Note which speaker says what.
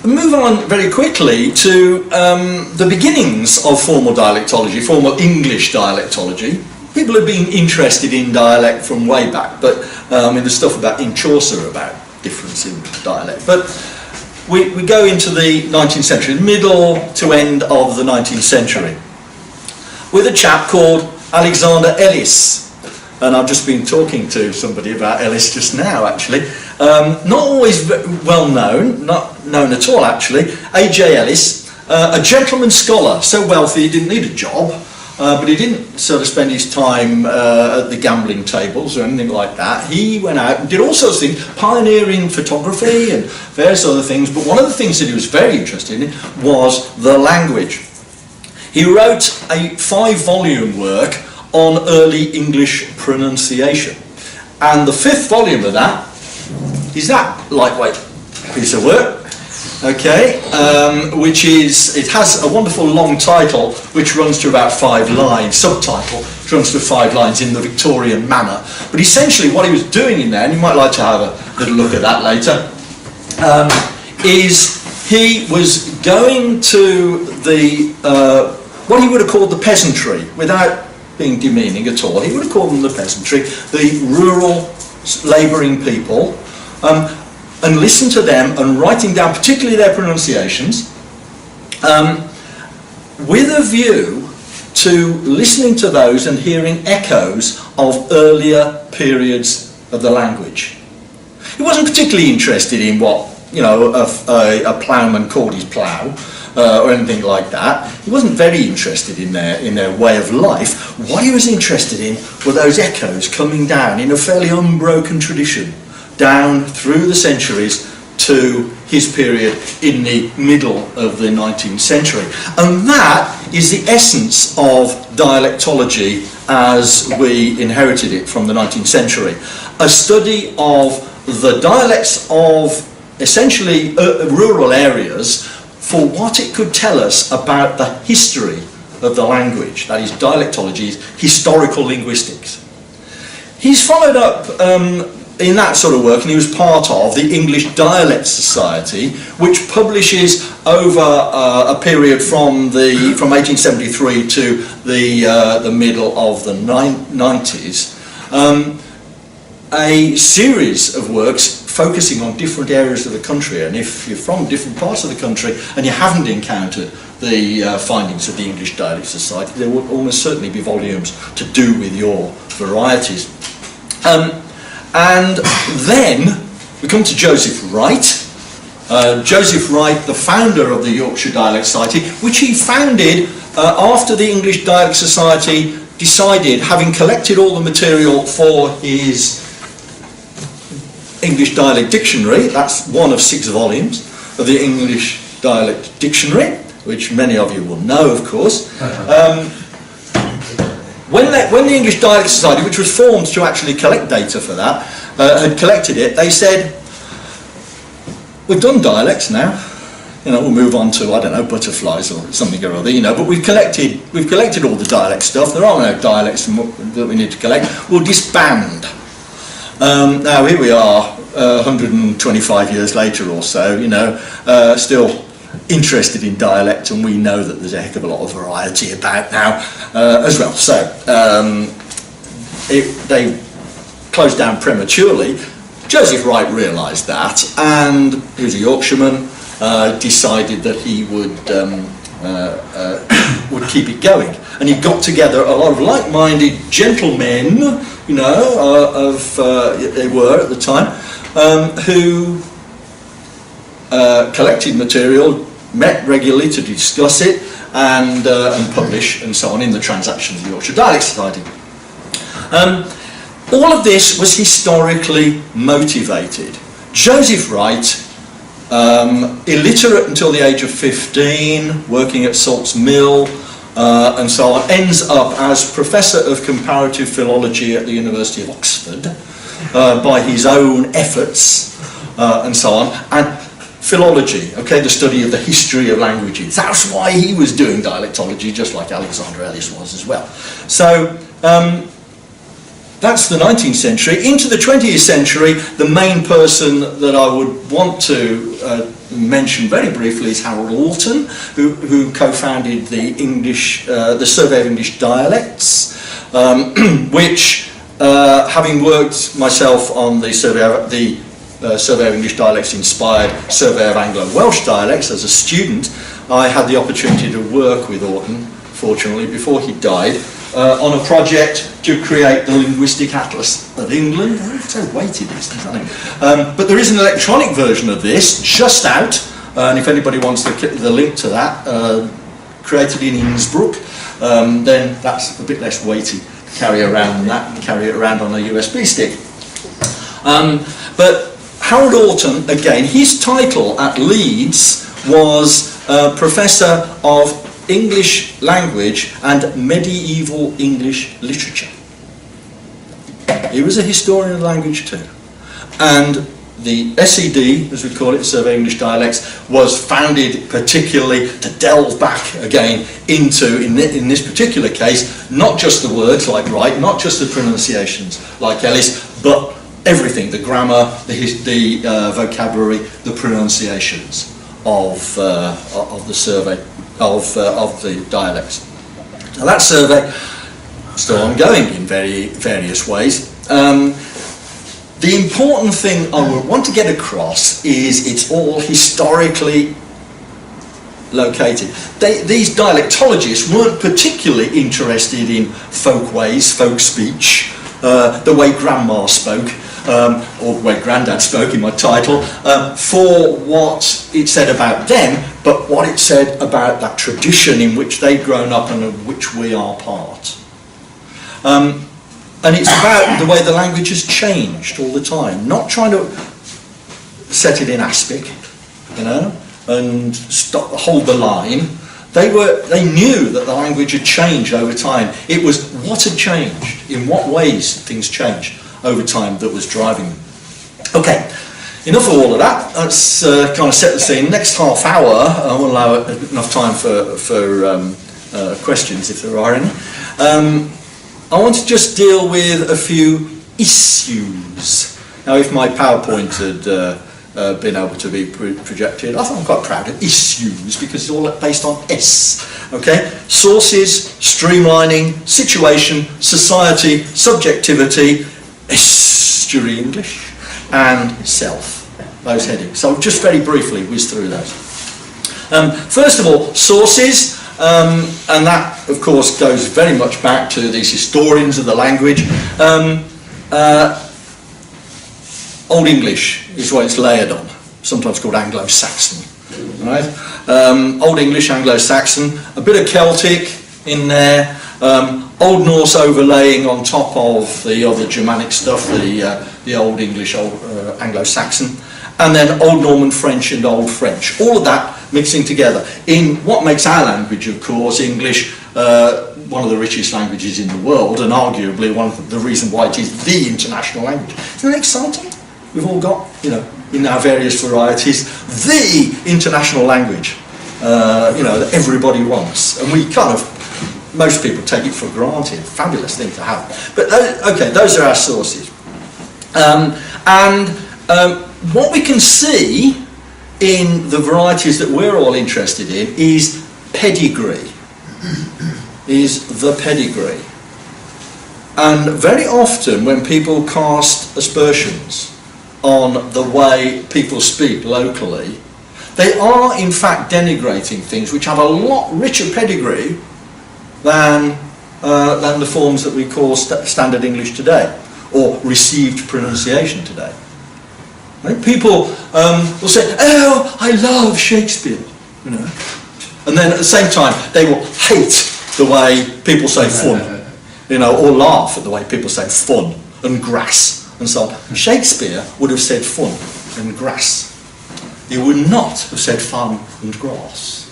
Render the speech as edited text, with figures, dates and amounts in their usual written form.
Speaker 1: move on very quickly to the beginnings of formal dialectology, formal English dialectology. People have been interested in dialect from way back, but in the stuff in Chaucer about difference in dialect. But we go into the 19th century, middle to end of the 19th century, with a chap called Alexander Ellis. And I've just been talking to somebody about Ellis just now, actually. Not always well known, not known at all, actually. A.J. Ellis, a gentleman scholar, so wealthy he didn't need a job, but he didn't sort of spend his time at the gambling tables or anything like that. He went out and did all sorts of things, pioneering photography and various other things, but one of the things that he was very interested in was the language. He wrote a 5-volume work on early English pronunciation. And the 5th volume of that is that lightweight piece of work, okay, which is, it has a wonderful long title which runs to about 5 lines, subtitle, which runs to 5 lines in the Victorian manner. But essentially what he was doing in there, and you might like to have a little look at that later, is he was going to the, what he would have called the peasantry, without being demeaning at all. He would have called them the peasantry, the rural labouring people, and listen to them and writing down particularly their pronunciations, with a view to listening to those and hearing echoes of earlier periods of the language. He wasn't particularly interested in what, you know, a ploughman called his plough, or anything like that. He wasn't very interested in their way of life. What he was interested in were those echoes coming down in a fairly unbroken tradition, down through the centuries to his period in the middle of the 19th century. And that is the essence of dialectology as we inherited it from the 19th century. A study of the dialects of essentially rural areas for what it could tell us about the history of the language. That is, dialectology is historical linguistics. He's followed up in that sort of work, and he was part of the English Dialects Society, which publishes over a period from 1873 to the middle of the 90s, a series of works focusing on different areas of the country. And if you're from different parts of the country and you haven't encountered the findings of the English Dialect Society, there will almost certainly be volumes to do with your varieties. And then we come to Joseph Wright. Joseph Wright, the founder of the Yorkshire Dialect Society, which he founded after the English Dialect Society decided, having collected all the material for his English Dialect Dictionary, that's one of 6 volumes of the English Dialect Dictionary, which many of you will know, of course. When the English Dialect Society, which was formed to actually collect data for that, had collected it, they said, we've done dialects now, you know, we'll move on to, I don't know, butterflies or something or other, you know, but we've collected all the dialect stuff, there are no dialects that we need to collect, we'll disband. Now here we are, 125 years later or so, you know, still interested in dialect, and we know that there's a heck of a lot of variety about now as well. So they closed down prematurely. Joseph Wright realised that, and he was a Yorkshireman, decided that he would keep it going. And he got together a lot of like-minded gentlemen, you know, they were at the time, who collected material, met regularly to discuss it and publish and so on in the Transactions of the Yorkshire Dialect Society. All of this was historically motivated. Joseph Wright, illiterate until the age of 15, working at Salt's Mill and so on, ends up as Professor of Comparative Philology at the University of Oxford by his own efforts and so on. And philology, okay, the study of the history of languages. That's why he was doing dialectology, just like Alexander Ellis was as well. So that's the 19th century. Into the 20th century, the main person that I would want to mention very briefly is Harold Alton, who co-founded the Survey of English Dialects, which, having worked myself on the Survey of English Dialects inspired Survey of Anglo-Welsh Dialects as a student, I had the opportunity to work with Alton, fortunately, before he died, on a project to create the Linguistic Atlas of England. It's so weighty, these things, aren't they? But there is an electronic version of this just out, and if anybody wants the link to that, created in Innsbruck, then that's a bit less weighty to carry around than that, and carry it around on a USB stick. But Harold Alton, again, his title at Leeds was Professor of English Language and Medieval English Literature. He was a historian of language too. And the SED, as we call it, Survey of English Dialects, was founded particularly to delve back again into, in this particular case, not just the words like Wright, not just the pronunciations like Ellis, but everything, the grammar, the vocabulary, the pronunciations of the survey of the dialects. Now that survey is still ongoing in various ways. The important thing I would want to get across is it's all historically located. These dialectologists weren't particularly interested in folk ways, folk speech, the way Grandma spoke, or the way Grandad spoke in my title, for what it said about them, but what it said about that tradition in which they'd grown up and of which we are part. And it's about the way the language has changed all the time, not trying to set it in aspic, you know, and hold the line. They knew that the language had changed over time. It was what had changed, in what ways things changed over time that was driving them. Okay, enough of all of that. Let's kind of set the scene. Next half hour, I will allow enough time for questions if there are any. I want to just deal with a few issues. Now, if my PowerPoint had been able to be projected, I think I'm quite proud of issues because it's all based on S. Okay, sources, streamlining, situation, society, subjectivity, estuary English, and self. Those headings. So just very briefly whiz through those. First of all, sources. And that, of course, goes very much back to these historians of the language. Old English is what it's layered on, sometimes called Anglo-Saxon. Right? Old English, Anglo-Saxon, a bit of Celtic in there, Old Norse overlaying on top of the other Germanic stuff, the Old English, Old Anglo-Saxon, and then Old Norman French and Old French. All of that mixing together in what makes our language, of course, English, one of the richest languages in the world, and arguably one of the reasons why it is the international language. Isn't that exciting? We've all got, you know, in our various varieties, the international language, you know, that everybody wants, and we kind of, most people take it for granted. Fabulous thing to have. But okay, those are our sources, what we can see in the varieties that we're all interested in is pedigree, is the pedigree. And very often when people cast aspersions on the way people speak locally, they are in fact denigrating things which have a lot richer pedigree than the forms that we call standard English today, or received pronunciation today. Right? People will say, "Oh, I love Shakespeare," you know, and then at the same time they will hate the way people say fun, you know, or laugh at the way people say fun and grass and so on. Shakespeare would have said fun and grass. He would not have said fun and grass.